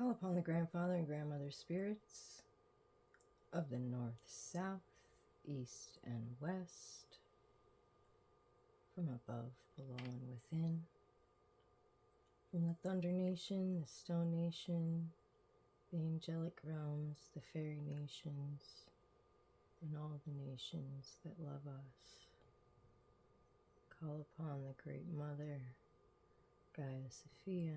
Call upon the grandfather and grandmother spirits of the north, south, east, and west, from above, below, and within, from the Thunder Nation, the Stone Nation, the angelic realms, the fairy nations, and all the nations that love us. Call upon the Great Mother, Gaia Sophia,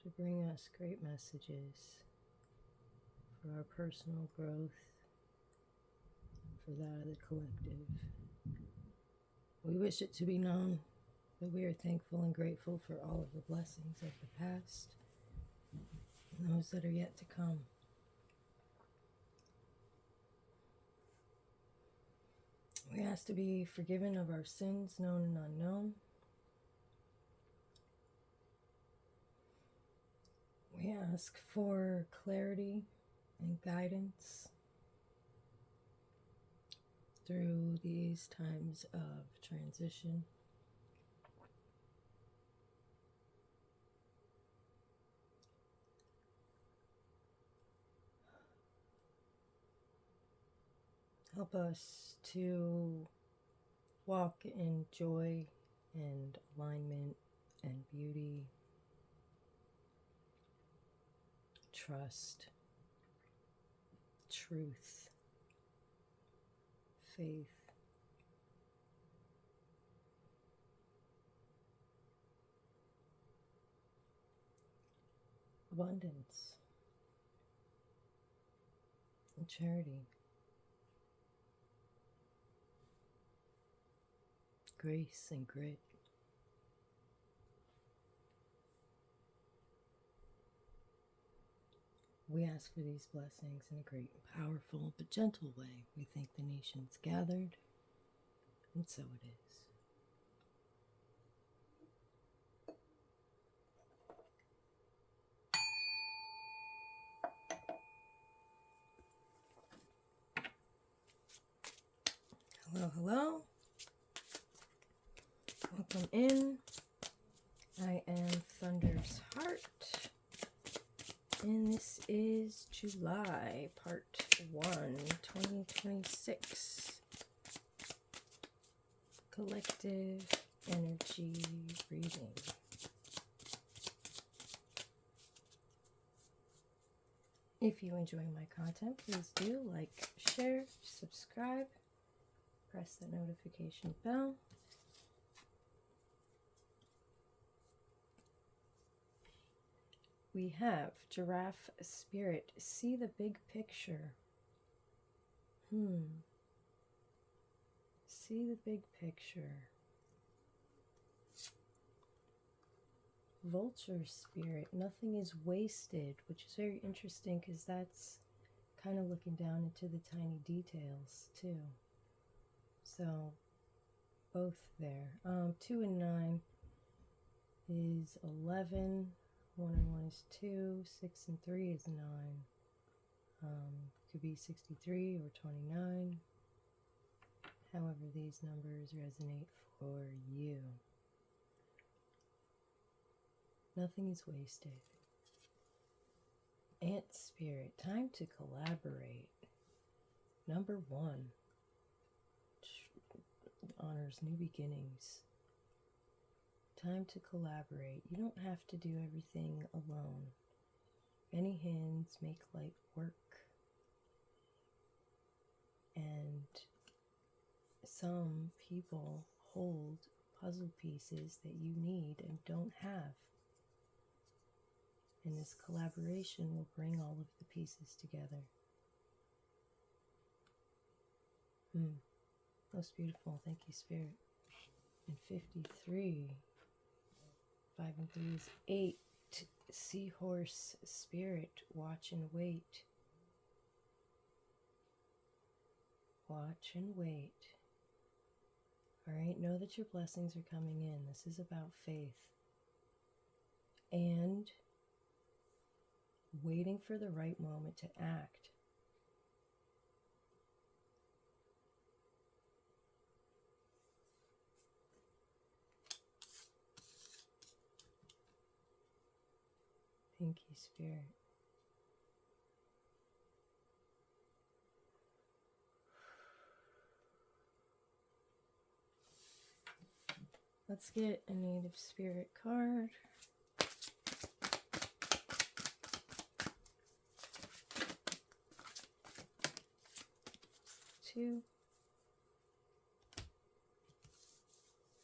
to bring us great messages for our personal growth, for that of the collective. We wish it to be known that we are thankful and grateful for all of the blessings of the past and those that are yet to come. We ask to be forgiven of our sins, known and unknown. We ask for clarity and guidance through these times of transition. Help us to walk in joy and alignment and beauty, trust, truth, faith, abundance, and charity, grace and grit. We ask for these blessings in a great and powerful but gentle way. We thank the nations gathered, and so it is. Hello, hello. Welcome in. I am Thunder's Heart, and this is July, part 1, 2026. Collective energy reading. If you enjoy my content, please do like, share, subscribe, press the notification bell. We have Giraffe Spirit. See the big picture. See the big picture. Vulture Spirit. Nothing is wasted, which is very interesting because that's kind of looking down into the tiny details too. So both there. 2 and 9 is 11. 1 and 1 is 2. 6 and 3 is 9. Could be 63 or 29. However, these numbers resonate for you. Nothing is wasted. Ant Spirit, time to collaborate. Number 1 honors new beginnings. Time to collaborate. You don't have to do everything alone. Many hands make light work. And some people hold puzzle pieces that you need and don't have. And this collaboration will bring all of the pieces together. Most beautiful. Thank you, Spirit. And 53. 5 and 3 is 8. Seahorse Spirit. Watch and wait. Watch and wait. Alright, know that your blessings are coming in. This is about faith. And waiting for the right moment to act. Thank you, Spirit. Let's get a native spirit card. Two.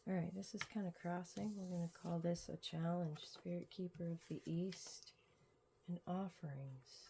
Alright, this is kind of crossing. We're going to call this a challenge. Spirit Keeper of the East and offerings.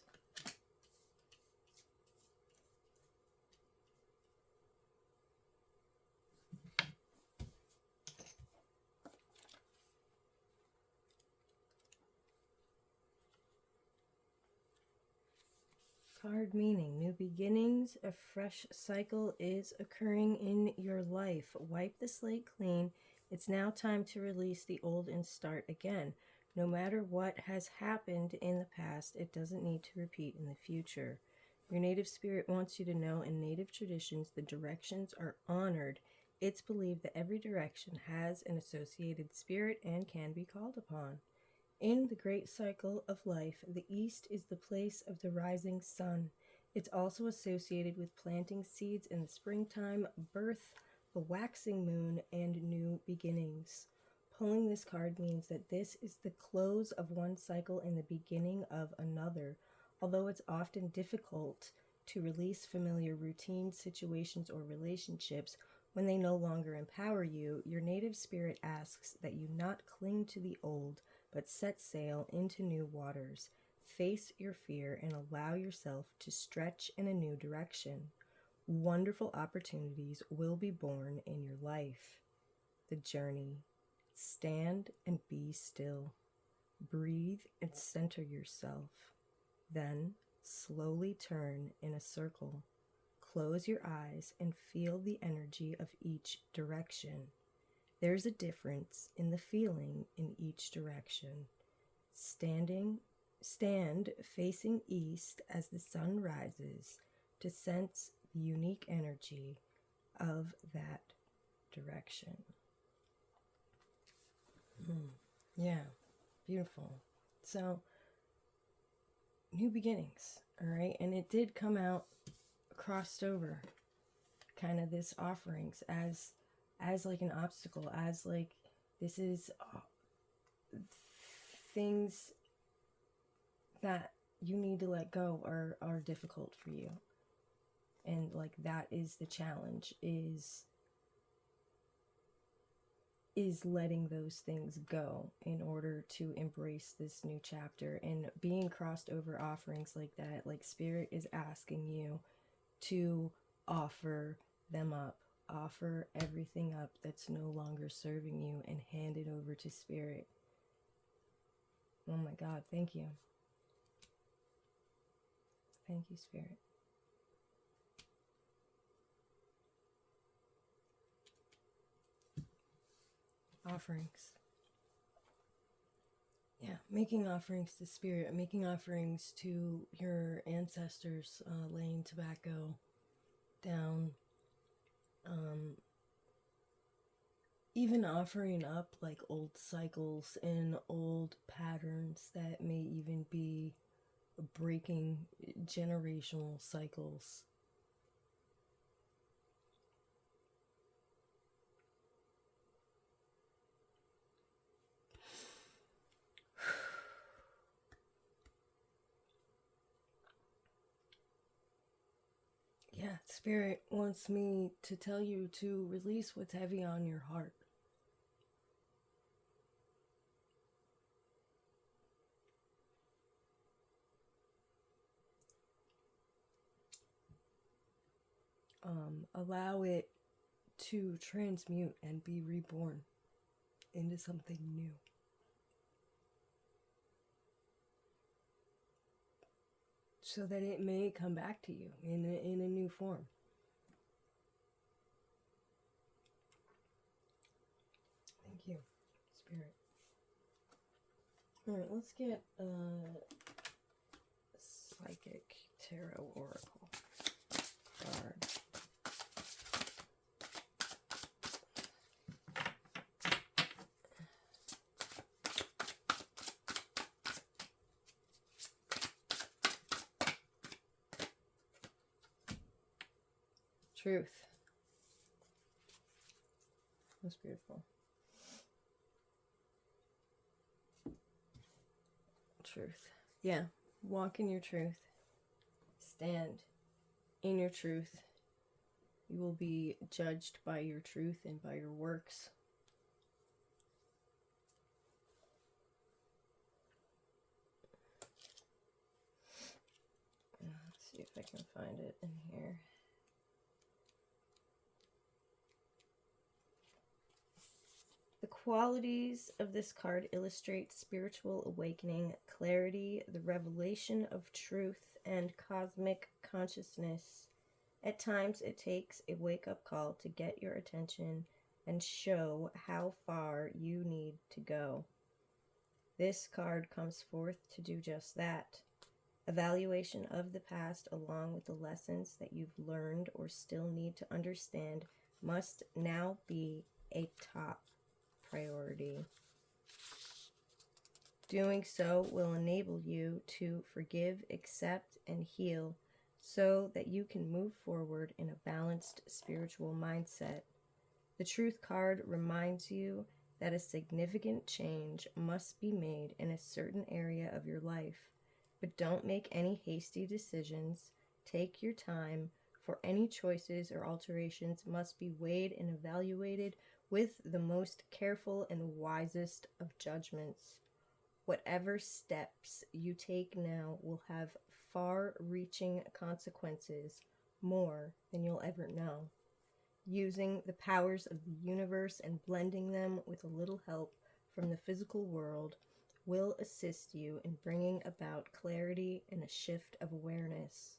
Card meaning, new beginnings, a fresh cycle is occurring in your life. Wipe the slate clean. It's now time to release the old and start again. No matter what has happened in the past, it doesn't need to repeat in the future. Your native spirit wants you to know in native traditions, the directions are honored. It's believed that every direction has an associated spirit and can be called upon. In the great cycle of life, the east is the place of the rising sun. It's also associated with planting seeds in the springtime, birth, the waxing moon, and new beginnings. Pulling this card means that this is the close of one cycle and the beginning of another. Although it's often difficult to release familiar routines, situations, or relationships when they no longer empower you, your native spirit asks that you not cling to the old, but set sail into new waters. Face your fear and allow yourself to stretch in a new direction. Wonderful opportunities will be born in your life. The journey. Stand and be still. Breathe and center yourself. Then slowly turn in a circle. Close your eyes and feel the energy of each direction. There's a difference in the feeling in each direction. Stand facing east as the sun rises to sense the unique energy of that direction. Yeah, beautiful. So, new beginnings, all right? And it did come out crossed over kind of this offerings as like an obstacle, as like this is things that you need to let go are difficult for you, and like that is the challenge, is letting those things go in order to embrace this new chapter. And being crossed over offerings like that, like Spirit is asking you to offer them up. Offer everything up that's no longer serving you and hand it over to Spirit. Oh my God, thank you. Thank you, Spirit. Offerings. Yeah, making offerings to Spirit, making offerings to your ancestors, laying tobacco down, even offering up like old cycles and old patterns that may even be breaking generational cycles. Yeah, Spirit wants me to tell you to release what's heavy on your heart. Allow it to transmute and be reborn into something new. So that it may come back to you in a new form. Thank you, Spirit. Alright, let's get a Psychic Tarot Oracle card. Truth. That's beautiful. Truth. Yeah. Walk in your truth. Stand in your truth. You will be judged by your truth and by your works. Let's see if I can find it in here. The qualities of this card illustrate spiritual awakening, clarity, the revelation of truth, and cosmic consciousness. At times, it takes a wake-up call to get your attention and show how far you need to go. This card comes forth to do just that. Evaluation of the past, along with the lessons that you've learned or still need to understand, must now be a top priority. Doing so will enable you to forgive, accept, and heal so that you can move forward in a balanced spiritual mindset. The Truth card reminds you that a significant change must be made in a certain area of your life, but don't make any hasty decisions. Take your time, for any choices or alterations must be weighed and evaluated with the most careful and wisest of judgments. Whatever steps you take now will have far-reaching consequences, more than you'll ever know. Using the powers of the universe and blending them with a little help from the physical world will assist you in bringing about clarity and a shift of awareness.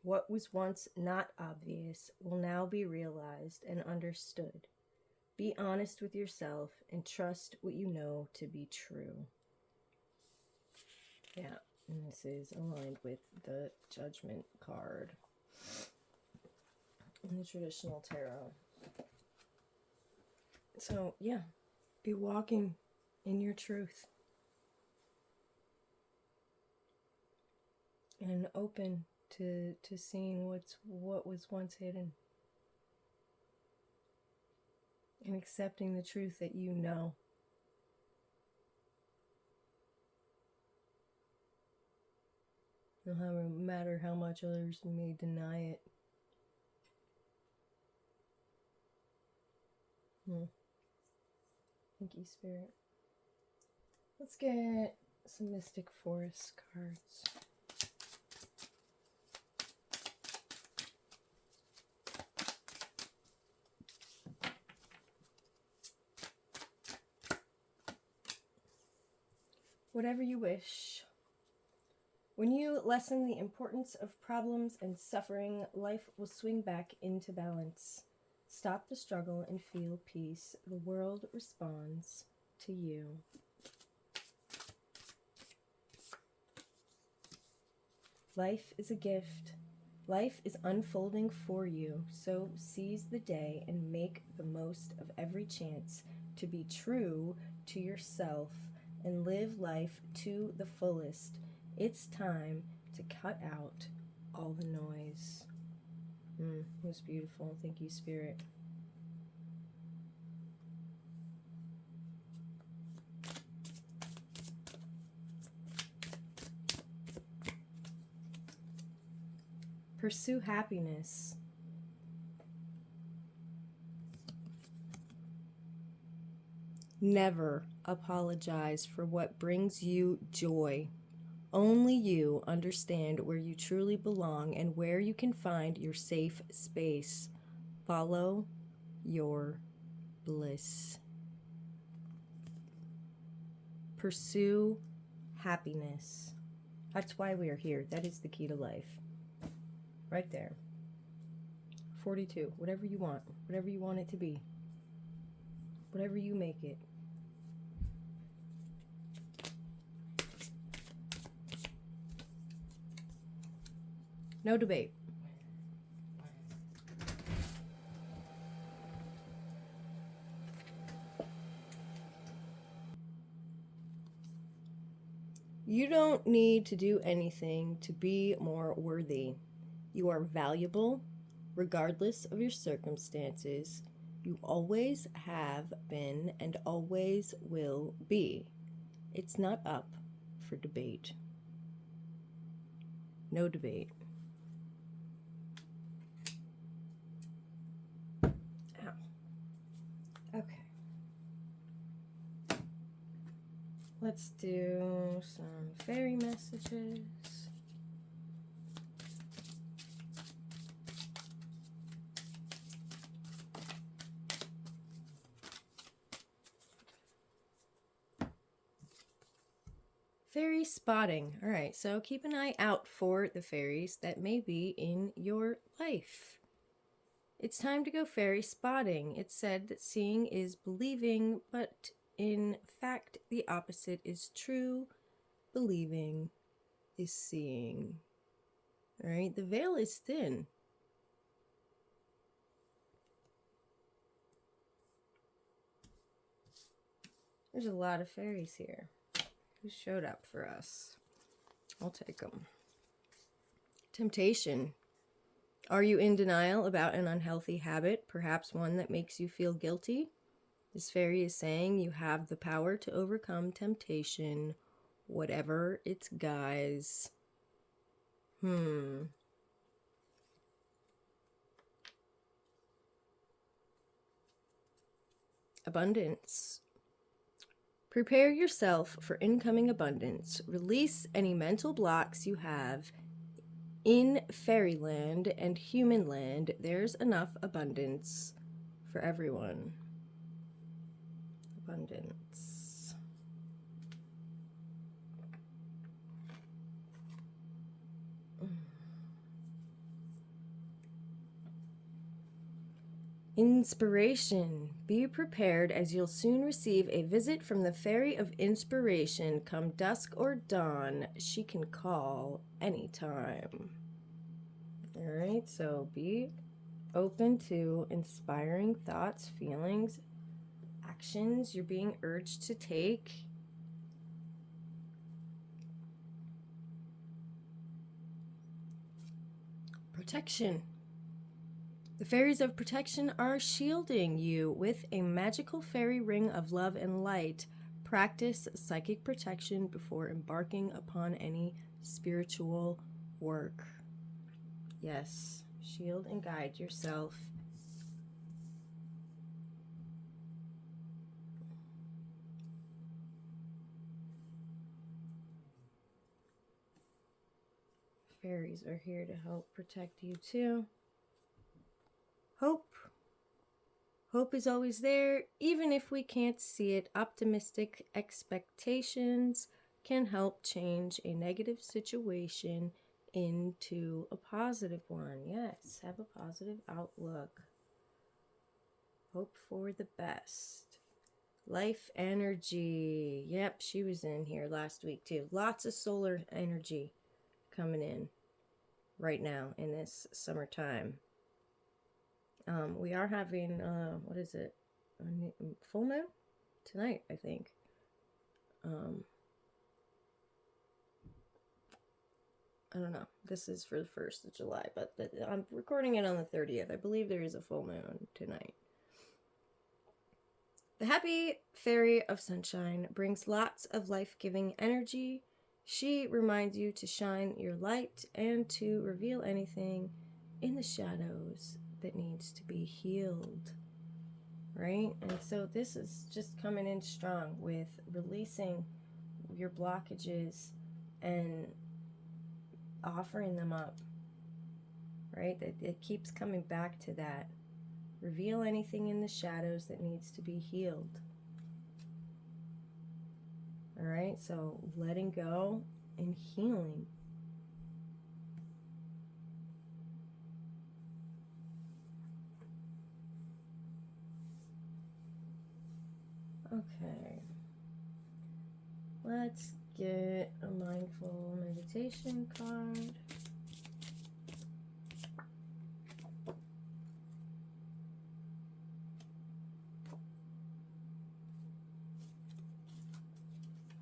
What was once not obvious will now be realized and understood. Be honest with yourself and trust what you know to be true. Yeah, and this is aligned with the Judgment card in the traditional tarot. So, yeah, be walking in your truth and open to seeing what was once hidden and accepting the truth that you know. No matter how much others may deny it. Thank you, Spirit. Let's get some Mystic Forest cards. Whatever you wish. When you lessen the importance of problems and suffering, life will swing back into balance. Stop the struggle and feel peace. The world responds to you. Life is a gift. Life is unfolding for you, so seize the day and make the most of every chance to be true to yourself and live life to the fullest. It's time to cut out all the noise. It was beautiful. Thank you, Spirit. Pursue happiness. Never apologize for what brings you joy. Only you understand where you truly belong and where you can find your safe space. Follow your bliss. Pursue happiness. That's why we are here. That is the key to life. Right there. 42. Whatever you want. Whatever you want it to be. Whatever you make it. No debate. You don't need to do anything to be more worthy. You are valuable, Regardless of your circumstances, you always have been and always will be. It's not up for debate. No debate. Ow. Okay. Let's do some fairy messages. Fairy spotting. All right, so keep an eye out for the fairies that may be in your life. It's time to go fairy spotting. It's said that seeing is believing, but in fact, the opposite is true. Believing is seeing. All right, the veil is thin. There's a lot of fairies here. Who showed up for us? I'll take them. Temptation. Are you in denial about an unhealthy habit, perhaps one that makes you feel guilty? This fairy is saying you have the power to overcome temptation, whatever its guise. Abundance. Prepare yourself for incoming abundance. Release any mental blocks you have. In fairyland and human land, there's enough abundance for everyone. Abundance. Inspiration. Be prepared, as you'll soon receive a visit from the Fairy of Inspiration. Come dusk or dawn, she can call anytime. All right, so be open to inspiring thoughts, feelings, actions you're being urged to take. Protection. The fairies of protection are shielding you with a magical fairy ring of love and light. Practice psychic protection before embarking upon any spiritual work. Yes, shield and guide yourself. Fairies are here to help protect you too. Hope. Hope is always there, even if we can't see it. Optimistic expectations can help change a negative situation into a positive one. Yes, have a positive outlook. Hope for the best. Life energy. Yep, she was in here last week too. Lots of solar energy coming in right now in this summertime. We are having, what is it? A full moon? Tonight, I think. I don't know. This is for the 1st of July, but I'm recording it on the 30th. I believe there is a full moon tonight. The happy fairy of sunshine brings lots of life-giving energy. She reminds you to shine your light and to reveal anything in the shadows that needs to be healed, right? And so this is just coming in strong with releasing your blockages and offering them up, right? It keeps coming back to that. Reveal anything in the shadows that needs to be healed. All right, so letting go and healing. Okay, let's get a mindful meditation card.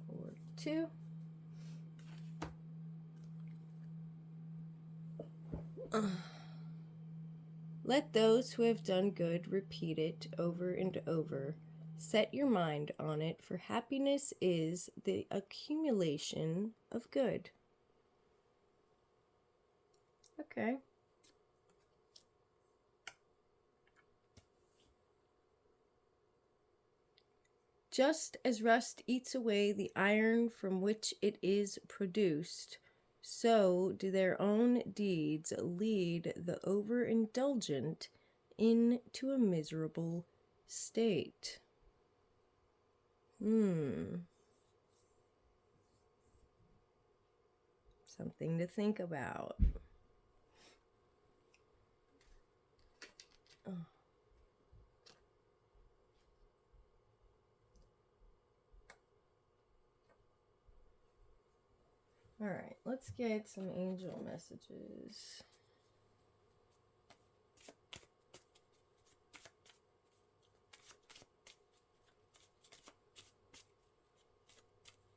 Or 2. Let those who have done good repeat it over and over. Set your mind on it, for happiness is the accumulation of good. Okay. Just as rust eats away the iron from which it is produced, so do their own deeds lead the overindulgent into a miserable state. Something to think about. Oh. All right, let's get some angel messages.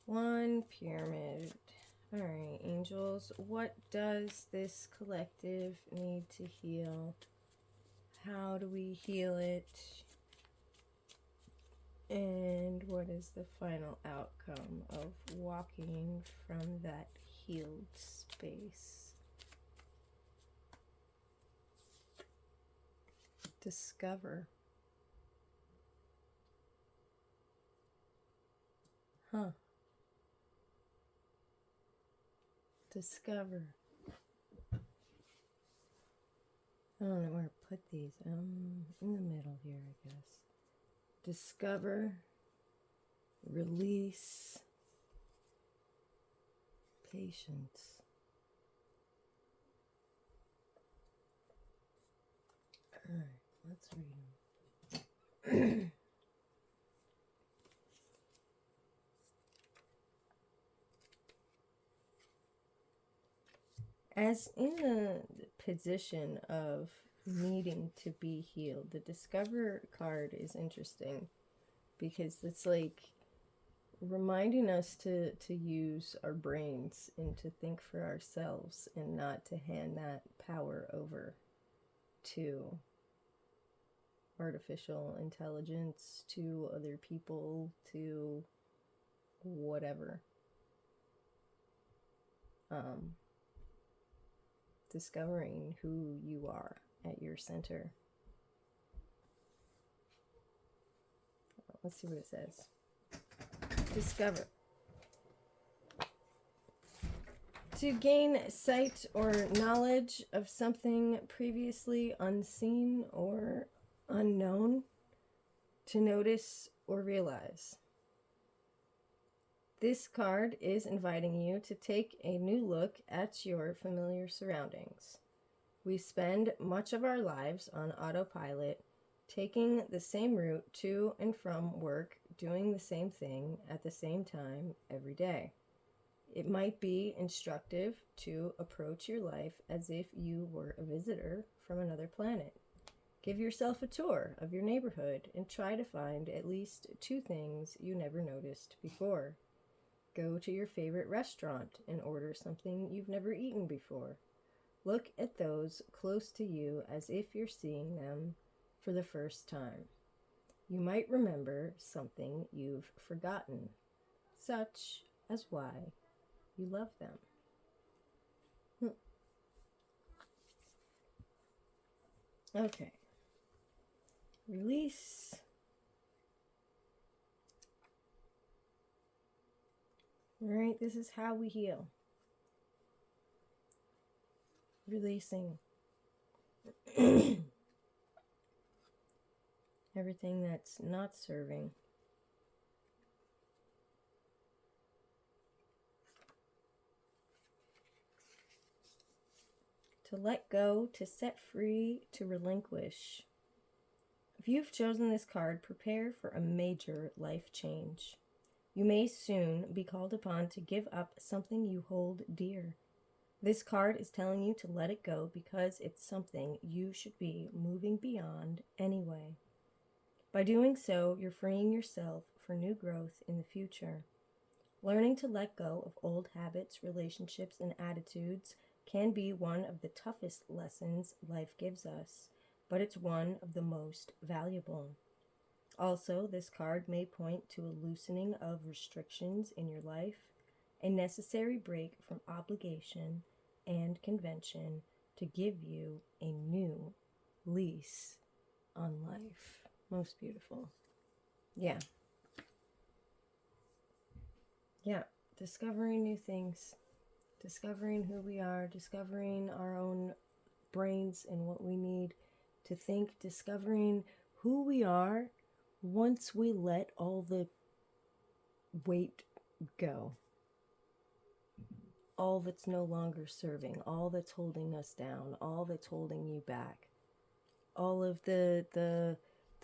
One pyramid. All right, angels, what does this collective need to heal? How do we heal it? And what is the final outcome of walking from that healed space? Discover. Discover. I don't know where to put these. In the middle here, I guess. Discover. Release. Patience. All right, let's read them. As in the position of needing to be healed, the Discover card is interesting because it's like reminding us to use our brains and to think for ourselves and not to hand that power over to artificial intelligence, to other people, to whatever. Discovering who you are at your center. Let's see what it says. Discover. To gain sight or knowledge of something previously unseen or unknown. To notice or realize. This card is inviting you to take a new look at your familiar surroundings. We spend much of our lives on autopilot, taking the same route to and from work, doing the same thing at the same time every day. It might be instructive to approach your life as if you were a visitor from another planet. Give yourself a tour of your neighborhood and try to find at least 2 things you never noticed before. Go to your favorite restaurant and order something you've never eaten before. Look at those close to you as if you're seeing them for the first time. You might remember something you've forgotten, such as why you love them. Okay. Release. All right, this is how we heal. Releasing everything that's not serving. To let go, to set free, to relinquish. If you've chosen this card, prepare for a major life change. You may soon be called upon to give up something you hold dear. This card is telling you to let it go because it's something you should be moving beyond anyway. By doing so, you're freeing yourself for new growth in the future. Learning to let go of old habits, relationships, and attitudes can be one of the toughest lessons life gives us, but it's one of the most valuable. Also, this card may point to a loosening of restrictions in your life, a necessary break from obligation and convention to give you a new lease on life. Most beautiful. Yeah. Yeah. Discovering new things, discovering who we are, discovering our own brains and what we need to think, discovering who we are once we let all the weight go. All that's no longer serving, all that's holding us down, all that's holding you back, all of the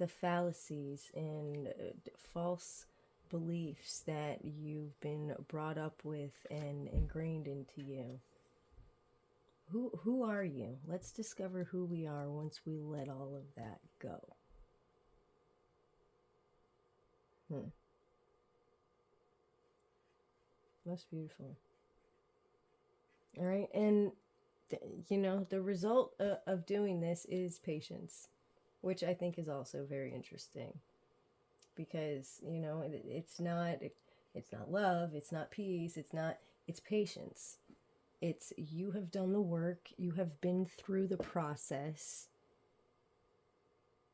fallacies and false beliefs that you've been brought up with and ingrained into you. Who are you? Let's discover who we are once we let all of that go. Most beautiful. All right, and the result of doing this is patience, which I think is also very interesting, because it's not love, it's not peace, it's patience. It's you have done the work, you have been through the process,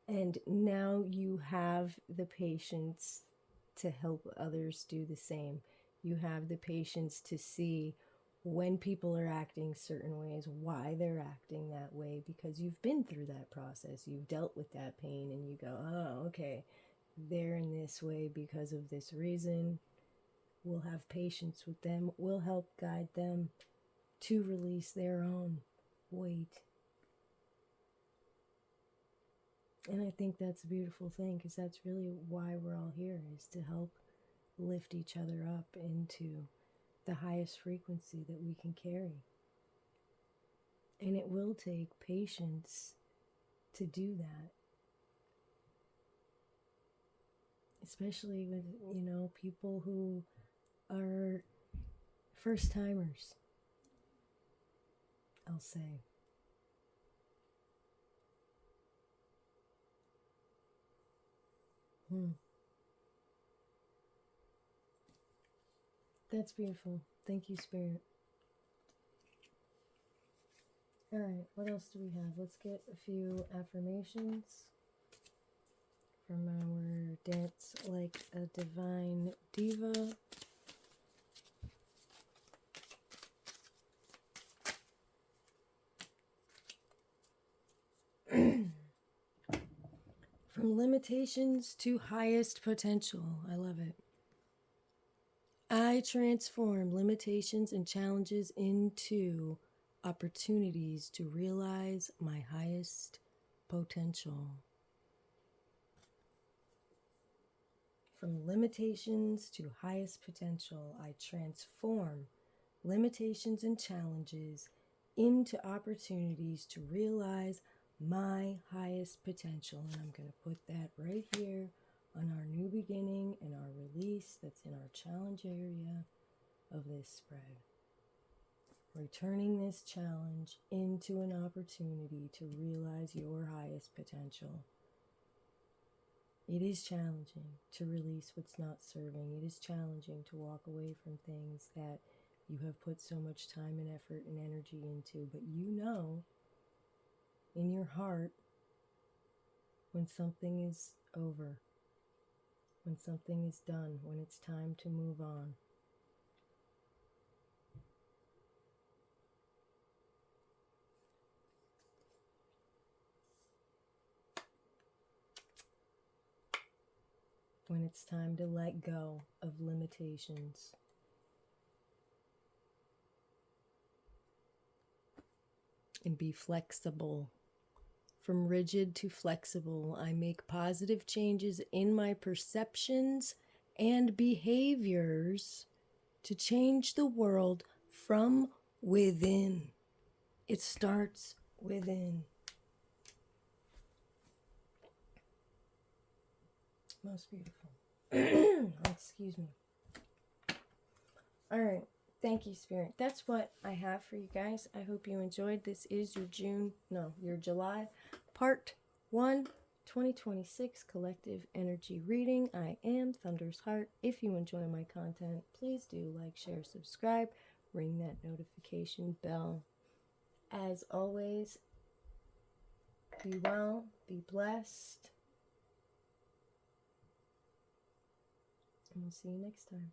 and now you have the patience to help others do the same. You have the patience to see when people are acting certain ways, why they're acting that way, because you've been through that process. You've dealt with that pain, and you go, oh, okay, they're in this way because of this reason. We'll have patience with them. We'll help guide them to release their own weight. And I think that's a beautiful thing, because that's really why we're all here, is to help lift each other up into the highest frequency that we can carry. And it will take patience to do that. Especially with, people who are first timers, I'll say. That's beautiful. Thank you, Spirit. All right, what else do we have? Let's get a few affirmations from our Dance Like a Divine Diva. From limitations to highest potential. I love it. I transform limitations and challenges into opportunities to realize my highest potential. From limitations to highest potential, I transform limitations and challenges into opportunities to realize my highest potential. And I'm going to put that right here on our new beginning and our release that's in our challenge area of this spread. Returning this challenge into an opportunity to realize your highest potential. It is challenging to release what's not serving. It is challenging to walk away from things that you have put so much time and effort and energy into, but in your heart when something is over, when something is done, when it's time to move on. When it's time to let go of limitations. And be flexible. From rigid to flexible, I make positive changes in my perceptions and behaviors to change the world from within. It starts within. Most beautiful. Excuse me. All right. Thank you, Spirit. That's what I have for you guys. I hope you enjoyed. This is your July part 1 2026 collective energy reading. I am Thunder's Heart. If you enjoy my content, please do like, share, subscribe, ring that notification bell. As always, be well, be blessed, and we'll see you next time.